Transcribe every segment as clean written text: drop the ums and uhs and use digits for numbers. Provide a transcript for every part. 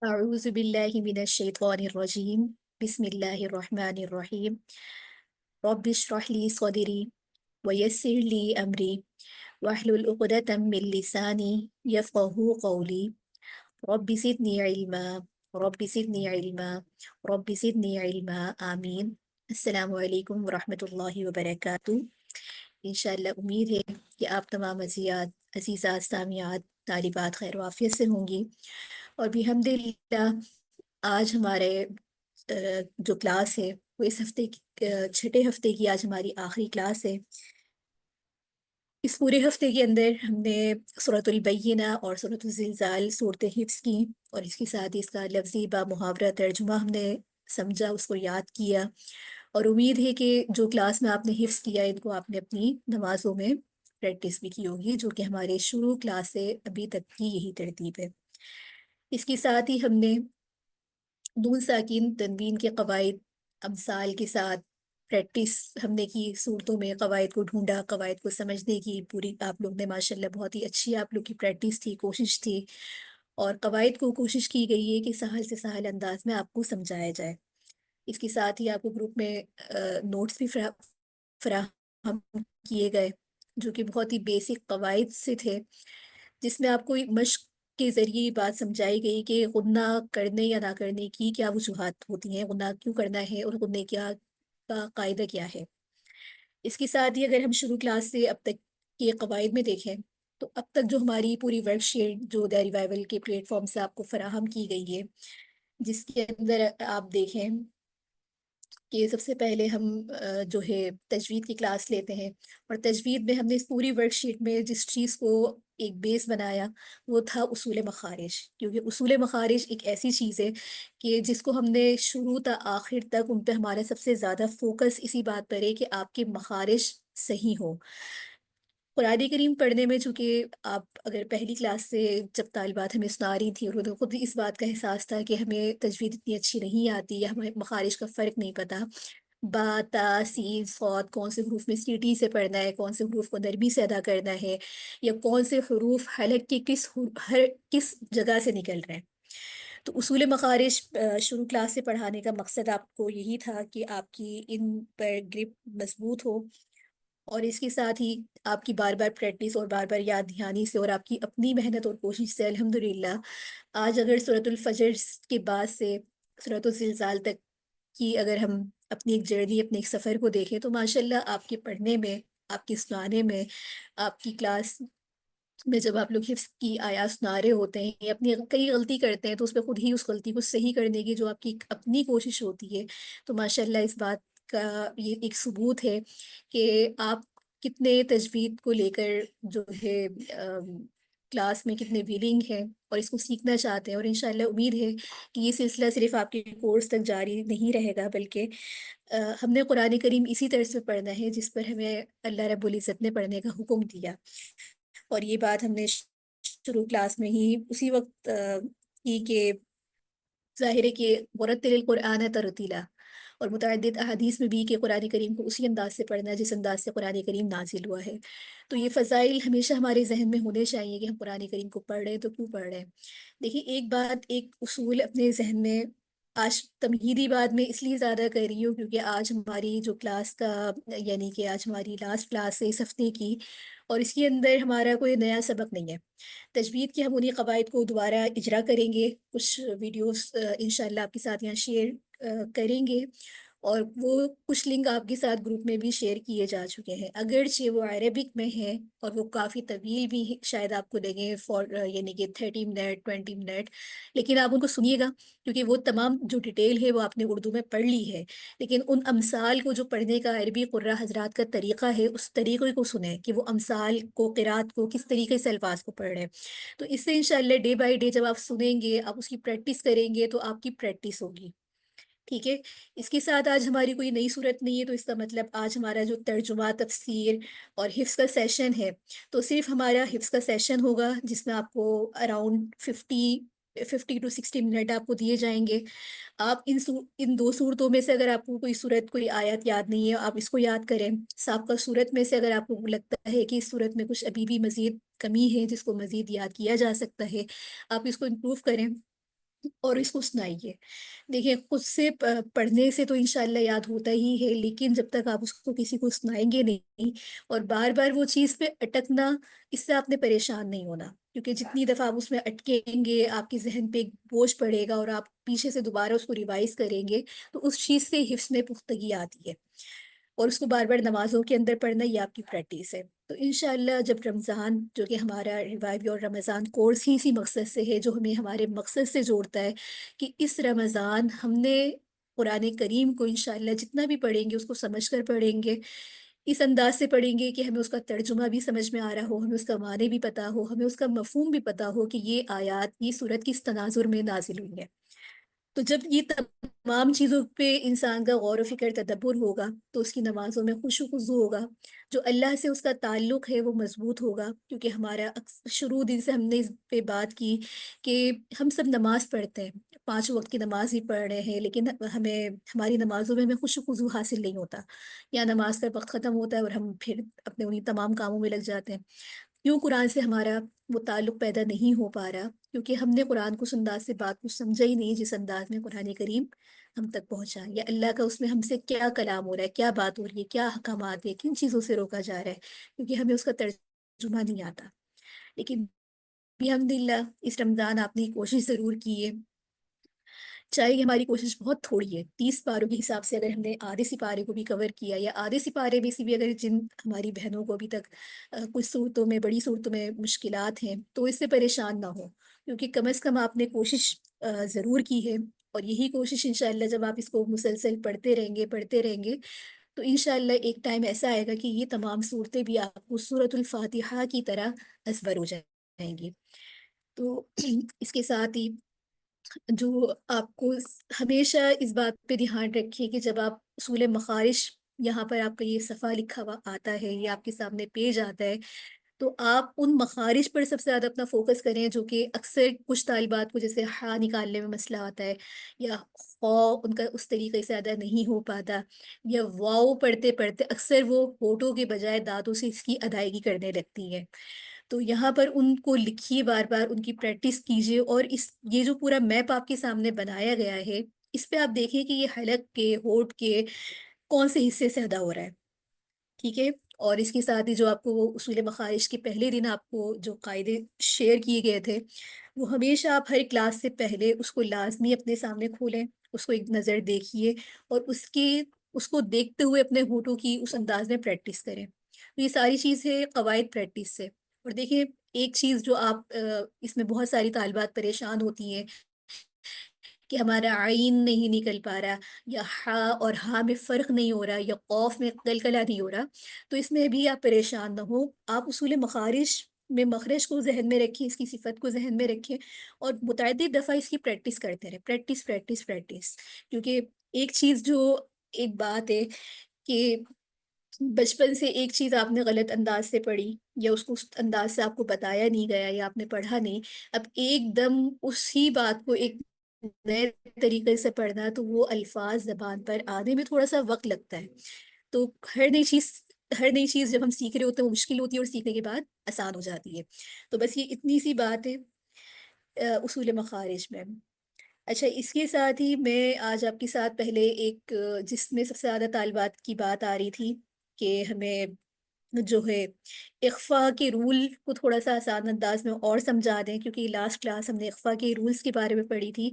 أعوذ بالله من الشيطان الرجيم بسم الله الرحمن الرحيم رب اشرح لي صدري ويسر لي أمري واحلل عقدة من لساني يفقه قولي رب زدني علما رب زدني علما رب زدني علما آمین. السلام علیکم ورحمۃ اللہ وبرکاتہ. انشاءاللہ امید ہے کہ آپ تمام عزیزات سامعات طالبات خیر و عافیت سے ہوں گی، اور بحمد اللہ آج ہمارے جو کلاس ہے وہ اس ہفتے کی چھٹے ہفتے کی آج ہماری آخری کلاس ہے. اس پورے ہفتے کے اندر ہم نے سورۃ البینہ اور سورۃ الزلزال صورت حفظ کی، اور اس کے ساتھ ہی اس کا لفظی با محاورہ ترجمہ ہم نے سمجھا، اس کو یاد کیا. اور امید ہے کہ جو کلاس میں آپ نے حفظ کیا ان کو آپ نے اپنی نمازوں میں پریکٹس بھی کی ہوگی، جو کہ ہمارے شروع کلاس سے ابھی تک کی یہی ترتیب ہے. اس کے ساتھ ہی ہم نے نون ساکن تنوین کے قواعد امثال کے ساتھ پریکٹس ہم نے کی، صورتوں میں قواعد کو ڈھونڈا، قواعد کو سمجھنے کی پوری آپ لوگ نے ماشاءاللہ بہت ہی اچھی آپ لوگ کی پریکٹس تھی، کوشش تھی، اور قواعد کو کوشش کی گئی ہے کہ سہل سے سہل انداز میں آپ کو سمجھایا جائے. اس کے ساتھ ہی آپ کو گروپ میں نوٹس بھی فراہم کیے گئے، جو کہ بہت ہی بیسک قواعد سے تھے، جس میں آپ کو مشق کے ذریعے یہ بات سمجھائی گئی کہ غنہ کرنے یا نہ کرنے کی کیا وجوہات ہوتی ہیں، غنہ کیوں کرنا ہے اور غنے کا قاعدہ کیا ہے. اس کے ساتھ ہی اگر ہم شروع کلاس سے اب تک کے قواعد میں دیکھیں تو اب تک جو ہماری پوری ورک شیٹ جو دا ریوائول کے پلیٹ فارم سے آپ کو فراہم کی گئی ہے، جس کے اندر آپ دیکھیں کہ سب سے پہلے ہم جو ہے تجوید کی کلاس لیتے ہیں، اور تجوید میں ہم نے اس پوری ورک شیٹ میں جس چیز کو ایک بیس بنایا وہ تھا اصول مخارج، کیونکہ اصول مخارج ایک ایسی چیز ہے کہ جس کو ہم نے شروع تا آخر تک ان پہ ہمارا سب سے زیادہ فوکس اسی بات پر ہے کہ آپ کے مخارج صحیح ہوں. قرآن کریم پڑھنے میں چونکہ آپ اگر پہلی کلاس سے جب طالبات ہمیں سنا رہی تھیں اور انہیں خود اس بات کا احساس تھا کہ ہمیں تجوید اتنی اچھی نہیں آتی یا ہمیں مخارج کا فرق نہیں پتہ، با تا سین صاد کون سے حروف میں سیٹی سے پڑھنا ہے، کون سے حروف کو نرمی سے ادا کرنا ہے، یا کون سے حروف حلق کے کس جگہ سے نکل رہے ہیں. تو اصول مخارج شروع کلاس سے پڑھانے کا مقصد آپ کو یہی تھا کہ آپ کی ان پر گرپ مضبوط ہو، اور اس کے ساتھ ہی آپ کی بار بار پریکٹس اور بار بار یاد دہانی سے اور آپ کی اپنی محنت اور کوشش سے الحمدللہ آج اگر سورۃ الفجر کے بعد سے سورۃ الزلزال تک کی اگر ہم اپنی ایک جرنی اپنے ایک سفر کو دیکھیں تو ماشاءاللہ آپ کے پڑھنے میں، آپ کی سنانے میں، آپ کی کلاس میں جب آپ لوگ حفظ کی آیات سنا رہے ہوتے ہیں یا اپنی کئی غلطی کرتے ہیں تو اس پہ خود ہی اس غلطی کو صحیح کرنے کی جو آپ کی اپنی کوشش ہوتی ہے، تو ماشاءاللہ اس بات کا یہ ایک ثبوت ہے کہ آپ کتنے تجوید کو لے کر جو ہے کلاس میں کتنے ویلنگ ہیں اور اس کو سیکھنا چاہتے ہیں. اور انشاءاللہ امید ہے کہ یہ سلسلہ صرف آپ کے کورس تک جاری نہیں رہے گا، بلکہ ہم نے قرآن کریم اسی طرح سے پڑھنا ہے جس پر ہمیں اللہ رب العزت نے پڑھنے کا حکم دیا. اور یہ بات ہم نے شروع کلاس میں ہی اسی وقت کی کہ ظاہر ہے کہ ورتل القرآن ترتیلا، اور متعدد احادیث میں بھی کہ قرآن کریم کو اسی انداز سے پڑھنا ہے جس انداز سے قرآن کریم نازل ہوا ہے. تو یہ فضائل ہمیشہ ہمارے ذہن میں ہونے چاہیے کہ ہم قرآن کریم کو پڑھ رہے ہیں تو کیوں پڑھ رہے ہیں. دیکھیے ایک بات، ایک اصول اپنے ذہن میں آج تمہیدی بات میں اس لیے زیادہ کر رہی ہوں کیونکہ آج ہماری جو کلاس کا یعنی کہ آج ہماری لاسٹ کلاس ہے اس ہفتے کی، اور اس کے اندر ہمارا کوئی نیا سبق نہیں ہے. تجوید کے ہم انہیں قواعد کو دوبارہ اجرا کریں گے، کچھ ویڈیوز انشاءاللہ آپ کے ساتھ یہاں شیئر کریں گے، اور وہ کچھ لنک آپ کے ساتھ گروپ میں بھی شیئر کیے جا چکے ہیں، اگرچہ وہ عربک میں ہیں اور وہ کافی طویل بھی شاید آپ کو لگیں یعنی کہ 30 منٹ 20 منٹ، لیکن آپ ان کو سنیے گا کیونکہ وہ تمام جو ڈیٹیل ہے وہ آپ نے اردو میں پڑھ لی ہے. لیکن ان امثال کو جو پڑھنے کا عربی قرہ حضرات کا طریقہ ہے اس طریقے کو سنیں کہ وہ امثال کو قرات کو کس طریقے سے الفاظ کو پڑھ رہے ہیں. تو اس سے انشاءاللہ ڈے بائی ڈے جب آپ سنیں گے، آپ اس کی پریکٹس کریں گے تو آپ کی پریکٹس ہوگی. ٹھیک ہے. اس کے ساتھ آج ہماری کوئی نئی صورت نہیں ہے، تو اس کا مطلب آج ہمارا جو ترجمہ، تفسیر اور حفظ کا سیشن ہے تو صرف ہمارا حفظ کا سیشن ہوگا، جس میں آپ کو اراؤنڈ 50 ٹو 60 منٹ آپ کو دیے جائیں گے. آپ ان دو صورتوں میں سے اگر آپ کو کوئی صورت، کوئی آیت یاد نہیں ہے آپ اس کو یاد کریں. سابقہ صورت میں سے اگر آپ کو لگتا ہے کہ اس صورت میں کچھ ابھی بھی مزید کمی ہے جس کو مزید یاد کیا جا سکتا ہے، آپ اس کو امپروو کریں. اور اس کو سنائیے. دیکھیں خود سے پڑھنے سے تو انشاءاللہ یاد ہوتا ہی ہے، لیکن جب تک آپ اس کو کسی کو سنائیں گے نہیں اور بار بار وہ چیز پہ اٹکنا، اس سے آپ نے پریشان نہیں ہونا، کیونکہ جتنی دفعہ آپ اس میں اٹکیں گے آپ کے ذہن پہ ایک بوجھ پڑے گا اور آپ پیچھے سے دوبارہ اس کو ریوائز کریں گے تو اس چیز سے حفظ میں پختگی آتی ہے. اور اس کو بار بار نمازوں کے اندر پڑھنا یہ آپ کی پریکٹس ہے. تو انشاءاللہ جب رمضان، جو کہ ہمارا ریوائو اور رمضان کورس ہی اسی مقصد سے ہے، جو ہمیں ہمارے مقصد سے جوڑتا ہے کہ اس رمضان ہم نے قرآن کریم کو انشاءاللہ جتنا بھی پڑھیں گے اس کو سمجھ کر پڑھیں گے، اس انداز سے پڑھیں گے کہ ہمیں اس کا ترجمہ بھی سمجھ میں آ رہا ہو، ہمیں اس کا معنی بھی پتہ ہو، ہمیں اس کا مفہوم بھی پتہ ہو کہ یہ آیات یہ صورت کس تناظر میں نازل ہوئی ہے. تو جب یہ تمام چیزوں پہ انسان کا غور و فکر تدبر ہوگا تو اس کی نمازوں میں خوش و خضو ہوگا، جو اللہ سے اس کا تعلق ہے وہ مضبوط ہوگا. کیونکہ ہمارا شروع دن سے ہم نے اس پہ بات کی کہ ہم سب نماز پڑھتے ہیں، 5 وقت کی نماز ہی پڑھ رہے ہیں، لیکن ہماری نمازوں میں ہمیں خوش و خضو حاصل نہیں ہوتا، یا نماز کا وقت ختم ہوتا ہے اور ہم پھر اپنے انہیں تمام کاموں میں لگ جاتے ہیں. کیوں قرآن سے ہمارا وہ تعلق پیدا نہیں ہو پا رہا؟ کیونکہ ہم نے قرآن کو اس انداز سے بات کو سمجھا ہی نہیں جس انداز میں قرآن کریم ہم تک پہنچا، یا اللہ کا اس میں ہم سے کیا کلام ہو رہا ہے، کیا بات ہو رہی ہے، کیا احکامات ہے، کن چیزوں سے روکا جا رہا ہے، کیونکہ ہمیں اس کا ترجمہ نہیں آتا. لیکن الحمد للہ اس رمضان آپ نے کوشش ضرور کی ہے، چاہے کہ ہماری کوشش بہت تھوڑی ہے. 30 پاروں کے حساب سے اگر ہم نے آدھے سپارے کو بھی کور کیا، یا آدھے سپارے میں سے بھی اگر جن ہماری بہنوں کو ابھی تک کچھ صورتوں میں، بڑی صورتوں میں مشکلات ہیں، تو اس سے پریشان نہ ہو، کیونکہ کم از کم آپ نے کوشش ضرور کی ہے. اور یہی کوشش انشاءاللہ جب آپ اس کو مسلسل پڑھتے رہیں گے تو انشاءاللہ ایک ٹائم ایسا آئے گا کہ یہ تمام صورتیں بھی آپ کو سورۃ الفاتحہ کی طرح ازبر ہو جائیں گی. تو اس کے ساتھ ہی جو آپ کو ہمیشہ اس بات پہ دھیان رکھیے کہ جب آپ اصول مخارج، یہاں پر آپ کا یہ صفحہ لکھا ہوا آتا ہے، یہ آپ کے سامنے پیج آتا ہے، تو آپ ان مخارج پر سب سے زیادہ اپنا فوکس کریں، جو کہ اکثر کچھ طالبات کو جیسے ہا نکالنے میں مسئلہ آتا ہے، یا خو ان کا اس طریقے سے ادا نہیں ہو پاتا، یا واؤ پڑھتے پڑھتے اکثر وہ ہونٹوں کے بجائے دانتوں سے اس کی ادائیگی کرنے لگتی ہے. تو یہاں پر ان کو لکھیے، بار بار ان کی پریکٹس کیجیے، اور یہ جو پورا میپ آپ کے سامنے بنایا گیا ہے اس پہ آپ دیکھیں کہ یہ حلق کے، ہونٹ کے کون سے حصے سے ادا ہو رہا ہے. ٹھیک ہے. اور اس کے ساتھ ہی جو آپ کو وہ اصول مخارج کے پہلے دن آپ کو جو قاعدے شیئر کیے گئے تھے، وہ ہمیشہ آپ ہر کلاس سے پہلے اس کو لازمی اپنے سامنے کھولیں، اس کو ایک نظر دیکھیے، اور اس کو دیکھتے ہوئے اپنے ہونٹوں کی اس انداز میں پریکٹس کریں. تو یہ ساری چیزیں قواعد پریکٹس سے. اور دیکھیں ایک چیز جو آپ اس میں بہت ساری طالبات پریشان ہوتی ہیں کہ ہمارا عین نہیں نکل پا رہا، یا ہا اور ہا میں فرق نہیں ہو رہا، یا قوف میں قلقلہ نہیں ہو رہا. تو اس میں بھی آپ پریشان نہ ہو، آپ اصول مخارج میں مخرج کو ذہن میں رکھیں، اس کی صفت کو ذہن میں رکھیں، اور متعدد دفعہ اس کی پریکٹس کرتے رہیں. Practice practice practice. کیونکہ ایک چیز جو ایک بات ہے کہ بچپن سے ایک چیز آپ نے غلط انداز سے پڑھی، یا اس کو اس انداز سے آپ کو بتایا نہیں گیا، یا آپ نے پڑھا نہیں، اب ایک دم اسی بات کو ایک نئے طریقے سے پڑھنا، تو وہ الفاظ زبان پر آنے میں تھوڑا سا وقت لگتا ہے. تو ہر نئی چیز جب ہم سیکھ رہے ہوتے ہیں وہ مشکل ہوتی ہے، اور سیکھنے کے بعد آسان ہو جاتی ہے. تو بس یہ اتنی سی بات ہے اصول مخارج میں. اچھا، اس کے ساتھ ہی میں آج آپ کے ساتھ پہلے ایک جس میں سب سے زیادہ طالبات کی بات آ رہی تھی کہ ہمیں جو ہے اخفاء کے رول کو تھوڑا سا آسان انداز میں اور سمجھا دیں، کیونکہ لاسٹ کلاس ہم نے اخفاء کے رولز کے بارے میں پڑھی تھی.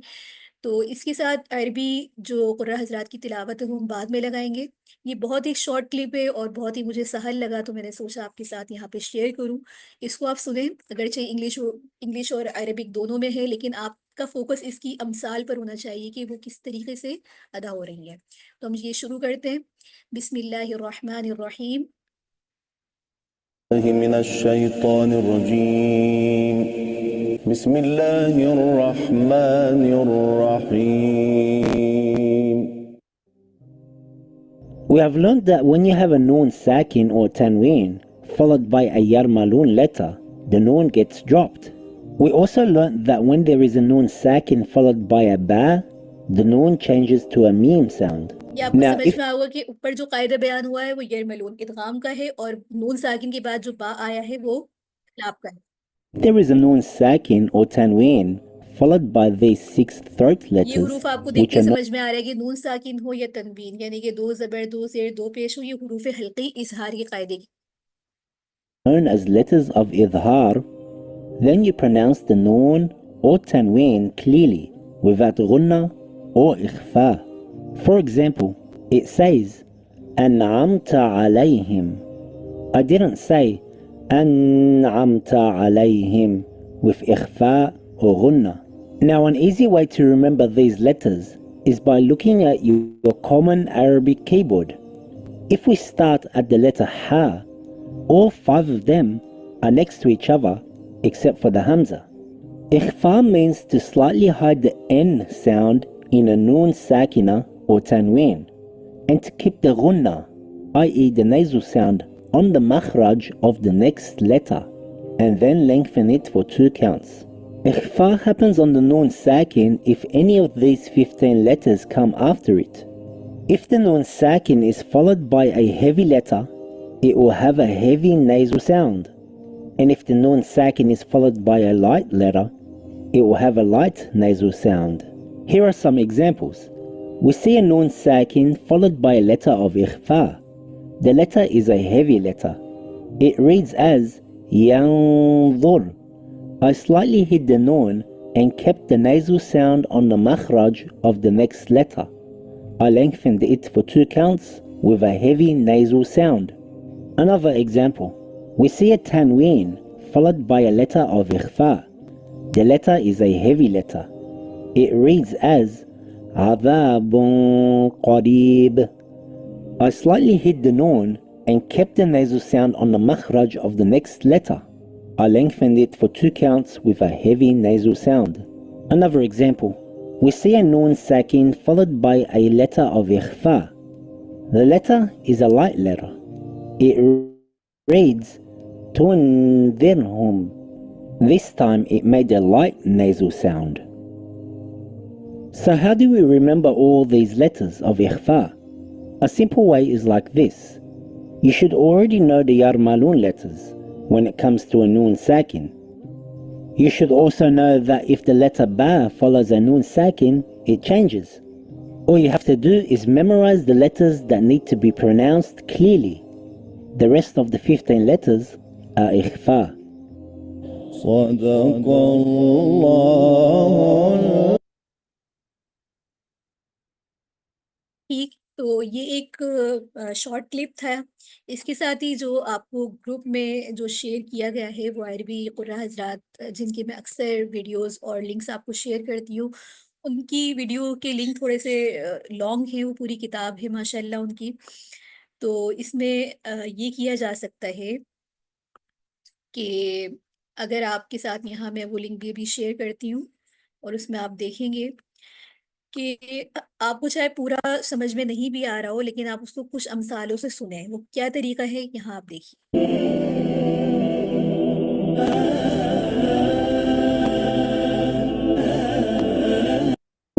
تو اس کے ساتھ عربی جو قرآن حضرات کی تلاوت ہے وہ ہم بعد میں لگائیں گے. یہ بہت ایک شارٹ کلپ ہے اور بہت ہی مجھے سہل لگا، تو میں نے سوچا آپ کے ساتھ یہاں پہ شیئر کروں. اس کو آپ سنیں، اگرچہ انگلش اور عربک دونوں میں ہے، لیکن آپ کا فوکس اس کی امثال پر ہونا چاہیے کہ وہ کس طریقے سے ادا ہو رہی ہے. تو ہم یہ شروع کرتے ہیں. بسم اللہ الرحمن الرحیم. من الشيطان الرجيم بسم الله الرحمن الرحيم. We have learned that when you have a noon sakin or tanween followed by a yarmalun letter, the noon gets dropped. We also learned that when there is a noon sakin followed by a ba, the noon changes to a meme sound. یہ آپ کو Now, سمجھ if میں آؤگا کہ اوپر جو قاعدہ بیان ہوا ہے وہ یرملون ادغام کا ہے، اور نون ساکن کے بعد جو با آیا ہے وہ اخلاف کا ہے. there is a noon sakin or tanween followed by these 6 throat یہ letters, حروف آپ کو دیکھ which کے are not سمجھ میں آ رہا ہے کہ نون ساکن ہو یا تنوین، یعنی کہ دو زبر دو زیر دو پیش ہو، یہ حروف حلقی اظہار کے قاعدے کی. known as letters of idhar, then you pronounce the noon or tanween clearly without ghunna or ikhfa. For example, it says an'amta alayhim. I didn't say an'amta alayhim with ikhfa or ghunna. Now an easy way to remember these letters is by looking at your common Arabic keyboard. If we start at the letter ha, all 5 of them are next to each other except for the hamza. Ikhfa means to slightly hide the n sound in a noon sakina or tanween, and to keep the ghunna, i.e. the nasal sound, on the makhraj of the next letter, and then lengthen it for 2 counts. Ikhfa happens on the noon sakin if any of these 15 letters come after it. If the noon sakin is followed by a heavy letter, it will have a heavy nasal sound. And if the noon sakin is followed by a light letter, it will have a light nasal sound. Here are some examples. We see a noon sakin followed by a letter of ikhfa. The letter is a heavy letter. It reads as yanzur. I slightly hid the noon and kept the nasal sound on the makhraj of the next letter. I lengthened it for 2 counts with a heavy nasal sound. Another example. We see a tanween followed by a letter of ikhfa. The letter is a heavy letter. It reads as adhabun qareeb. I slightly hid the noon and kept the nasal sound on the makhraj of the next letter. I lengthened it for 2 counts with a heavy nasal sound. Another example. We see a noon sakin followed by a letter of ikhfa. The letter is a light letter. It reads tundirhum. This time it made a light nasal sound. So how do we remember all these letters of ikhfa? A simple way is like this. You should already know the Yarmalun letters when it comes to a noon sakin. You should also know that if the letter ba follows a noon sakin, it changes. All you have to do is memorize the letters that need to be pronounced clearly. The rest of the 15 letters are ikhfa. صدق الله. ٹھیک، تو یہ ایک short clip تھا. اس کے ساتھ ہی جو آپ کو گروپ میں جو شیئر کیا گیا ہے وہ عربی قرآن حضرات جن کی میں اکثر ویڈیوز اور لنکس آپ کو شیئر کرتی ہوں، ان کی ویڈیو کے لنک تھوڑے سے لانگ ہیں، وہ پوری کتاب ہے ماشاءاللہ ان کی. تو اس میں یہ کیا جا سکتا ہے کہ اگر آپ کے ساتھ یہاں میں وہ لنک بھی شیئر کرتی ہوں، اور اس میں آپ دیکھیں گے کہ آپ کو چاہے پورا سمجھ میں نہیں بھی آ رہا ہو، لیکن آپ اس کو کچھ امثالوں سے سنیں. وہ کیا طریقہ ہے یہاں آپ دیکھیے.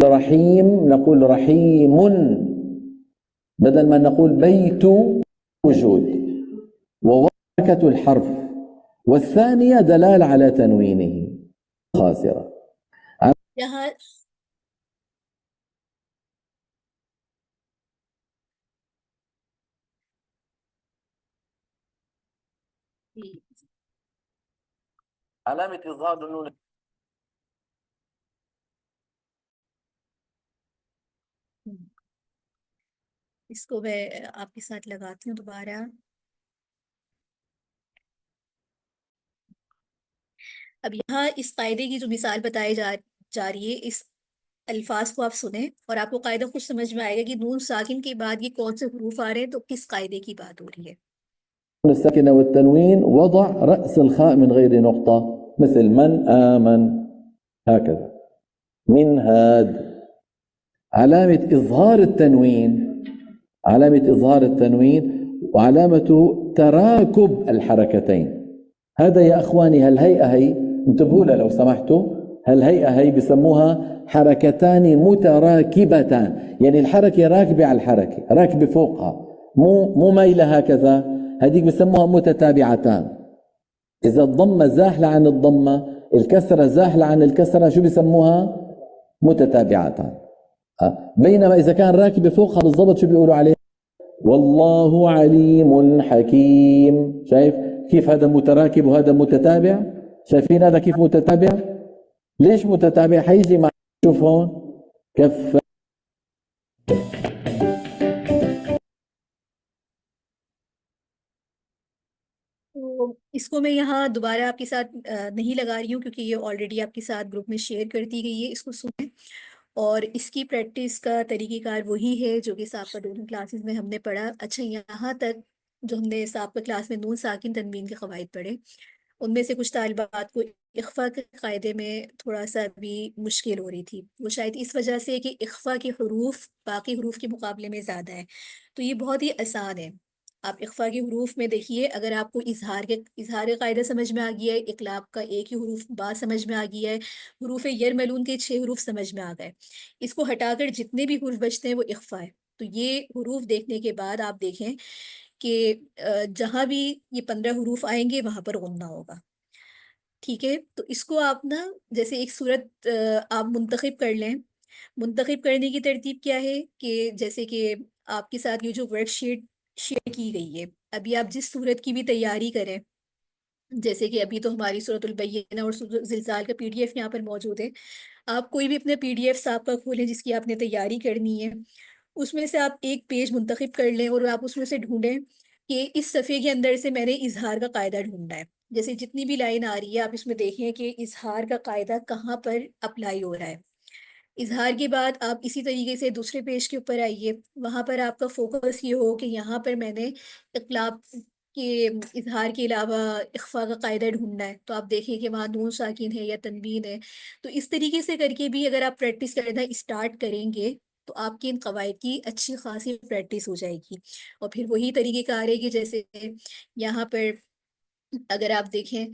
رحيم نقول رحيم بدل ما نقول بيت وجود، وحركة الحرف، والثانية دلالة على تنوينه خاسرة. یہاں علامة إظهار النون. اس کو میں آپ کے ساتھ لگاتی ہوں دوبارہ. اب یہاں اس قاعدے کی جو مثال بتائی جا رہی ہے، اس الفاظ کو آپ سنیں اور آپ کو قاعدہ خود سمجھ میں آئے گا کہ نون ساکن کے بعد یہ کون سے حروف آ رہے ہیں، تو کس قاعدے کی بات ہو رہی ہے. الساكنة والتنوين وضع رأس الخاء من غير نقطة مثل من آمن هكذا. من هاد. علامة إظهار التنوين وعلامة تراكب الحركتين. هذا يا أخواني هالهيئة هي انتبهوا لها لو سمحتوا. هالهيئة هي بسموها حركتان متراكبتان، يعني الحركة راكبة على الحركة، راكبة فوقها، مو مايلة هكذا. هذيك بسموها متتابعتان. إذا الضمة زاحلة عن الضمة، الكسرة زاحلة عن الكسرة، شو بسموها؟ متتابعتان. بينما إذا كان راكبة فوقها بالضبط شو بيقولوا عليه؟ والله عليم حكيم. شايف كيف هذا متراكب وهذا متتابع؟ شايفين هذا كيف متتابع؟ ليش متتابع؟ حيجي مع، شوف هون كف. تو اس کو میں یہاں دوبارہ آپ کے ساتھ نہیں لگا رہی ہوں، کیونکہ یہ آلریڈی آپ کے ساتھ گروپ میں شیئر کر دی گئی ہے. اس کو سنیں، اور اس کی پریکٹس کا طریقہ کار وہی ہے جو کہ سابقہ دونوں کلاسز میں ہم نے پڑھا. اچھا، یہاں تک جو ہم نے سابقہ کلاس میں نون ساکن تنوین کے قواعد پڑھے، ان میں سے کچھ طالبات کو اخفا کے قاعدے میں تھوڑا سا بھی مشکل ہو رہی تھی. وہ شاید اس وجہ سے کہ اخفا کے حروف باقی حروف کے مقابلے میں زیادہ ہیں. تو یہ بہت ہی آسان ہے. آپ اخفا کے حروف میں دیکھیے، اگر آپ کو اظہار کا قاعدہ سمجھ میں آ گیا ہے، اقلاب کا ایک ہی حروف با سمجھ میں آ گیا ہے، حروف یرملون کے 6 حروف سمجھ میں آ گئے، اس کو ہٹا کر جتنے بھی حروف بچتے ہیں وہ اخفا ہے. تو یہ حروف دیکھنے کے بعد آپ دیکھیں کہ جہاں بھی یہ 15 حروف آئیں گے وہاں پر غنہ ہوگا. ٹھیک ہے، تو اس کو آپ نا جیسے ایک صورت آپ منتخب کر لیں. منتخب کرنے کی ترتیب کیا ہے کہ جیسے کہ آپ کے ساتھ یہ جو ورک شیٹ شیئر کی گئی ہے، ابھی آپ جس صورت کی بھی تیاری کریں، جیسے کہ ابھی تو ہماری صورت البینہ اور زلزال کا پی ڈی ایف یہاں پر موجود ہے. آپ کوئی بھی اپنا پی ڈی ایف سابقہ کھولیں جس کی آپ نے تیاری کرنی ہے، اس میں سے آپ ایک پیج منتخب کر لیں اور آپ اس میں سے ڈھونڈیں کہ اس صفحے کے اندر سے میں نے اظہار کا قاعدہ ڈھونڈنا ہے. جیسے جتنی بھی لائن آ رہی ہے آپ اس میں دیکھیں کہ اظہار کا قاعدہ کہاں پر اپلائی ہو رہا ہے. اظہار کے بعد آپ اسی طریقے سے دوسرے پیج کے اوپر آئیے، وہاں پر آپ کا فوکس یہ ہو کہ یہاں پر میں نے اقلاب کے اظہار کے علاوہ اخفا کا قاعدہ ڈھونڈنا ہے. تو آپ دیکھیں کہ وہاں نون ساکن ہے یا تنوین ہے. تو اس طریقے سے کر کے بھی اگر آپ پریکٹس کرنا اسٹارٹ کریں گے تو آپ کی ان قواعد کی اچھی خاصی پریکٹس ہو جائے گی. اور پھر وہی طریقہ کار ہے کہ جیسے یہاں پر اگر آپ دیکھیں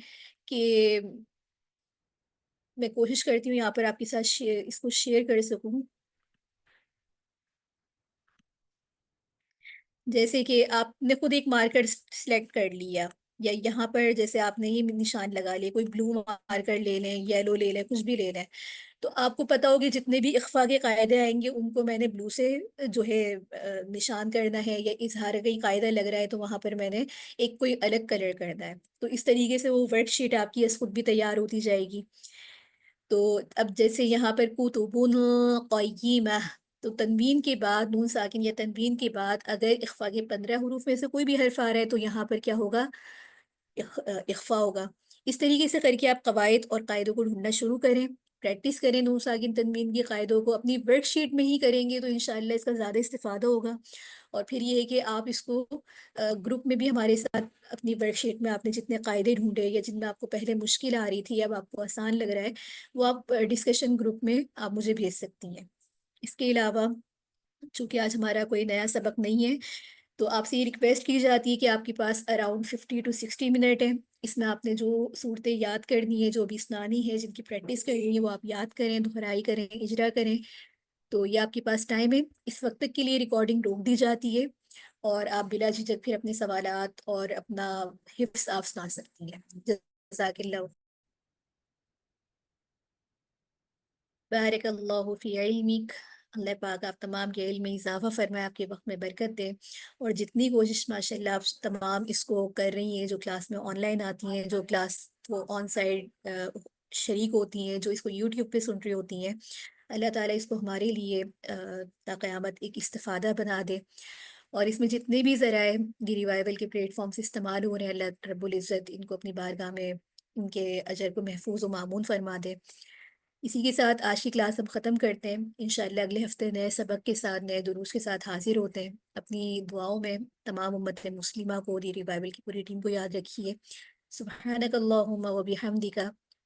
کہ میں کوشش کرتی ہوں یہاں پر آپ کے ساتھ اس کو شیئر کر سکوں. جیسے کہ آپ نے خود ایک مارکر سلیکٹ کر لیا، یا یہاں پر جیسے آپ نے یہ نشان لگا لیا، کوئی بلو مارکر لے لیں، یلو لے لیں، کچھ بھی لے لیں. تو آپ کو پتا ہوگی جتنے بھی اخفا کے قاعدے آئیں گے ان کو میں نے بلو سے جو ہے نشان کرنا ہے، یا اظہار کا ہی قاعدہ لگ رہا ہے تو وہاں پر میں نے ایک کوئی الگ کلر کرنا ہے. تو اس طریقے سے وہ ورک شیٹ آپ کی خود بھی تیار ہوتی جائے گی. تو اب جیسے یہاں پر کتبن قیمہ، تو تنوین کے بعد نون ساکن یا تنوین کے بعد اگر اخفا کے 15 حروف میں سے کوئی بھی حرف آ رہا ہے تو یہاں پر کیا ہوگا؟ اخفا ہوگا. اس طریقے سے کر کے آپ قواعد اور قاعدوں کو ڈھونڈنا شروع کریں، پریکٹس کریں نون ساکن تنوین کی قاعدوں کو. اپنی ورک شیٹ میں ہی کریں گے تو انشاءاللہ اس کا زیادہ استفادہ ہوگا. اور پھر یہ ہے کہ آپ اس کو گروپ میں بھی ہمارے ساتھ اپنی ورک شیٹ میں آپ نے جتنے قاعدے ڈھونڈے یا جن میں آپ کو پہلے مشکل آ رہی تھی اب آپ کو آسان لگ رہا ہے، وہ آپ ڈسکشن گروپ میں آپ مجھے بھیج سکتی ہیں. اس کے علاوہ چونکہ آج ہمارا کوئی نیا سبق نہیں ہے تو آپ سے یہ ریکویسٹ کی جاتی ہے کہ آپ کے پاس اراؤنڈ 50 to 60 منٹ ہے. اس میں آپ نے جو صورتیں یاد کرنی ہے، جو بھی اسنانی ہے، جن کی پریکٹس کرنی ہے، وہ آپ یاد کریں، دہرائی کریں، اجرا کریں. تو یہ آپ کے پاس ٹائم ہے. اس وقت تک کے لیے ریکارڈنگ روک دی جاتی ہے اور آپ بلا جھجک پھر اپنے سوالات اور اپنا حفظ آپ سنا سکتی ہیں. جزاک اللہ. بارک اللہ فی علمک. اللہ پاک آپ تمام کے علم میں اضافہ فرمائے، آپ کے وقت میں برکت دے. اور جتنی کوشش ماشاءاللہ آپ تمام اس کو کر رہی ہیں، جو کلاس میں آن لائن آتی ہیں، جو کلاس وہ آن سائڈ شریک ہوتی ہیں، جو اس کو یوٹیوب پہ سن رہی ہوتی ہیں، اللہ تعالیٰ اس کو ہمارے لیے تا قیامت ایک استفادہ بنا دے. اور اس میں جتنے بھی ذرائع دی ریوائول کے پلیٹ فارمز استعمال ہو رہے ہیں، اللہ رب العزت ان کو اپنی بارگاہ میں ان کے اجر کو محفوظ و معمون فرما دے. اسی کے ساتھ آج کی کلاس ہم ختم کرتے ہیں. انشاءاللہ اگلے ہفتے نئے سبق کے ساتھ، نئے دروس کے ساتھ حاضر ہوتے ہیں. اپنی دعاؤں میں تمام امت مسلمہ کو، دی ریوائول کی پوری ٹیم کو یاد رکھیے. سبحانک اللہم و بحمدک،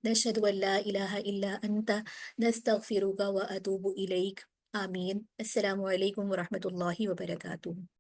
نشہد ان لا الہ الا انت، نستغفرک و اتوب الیک. آمین. السلام علیکم ورحمۃ اللہ وبرکاتہ.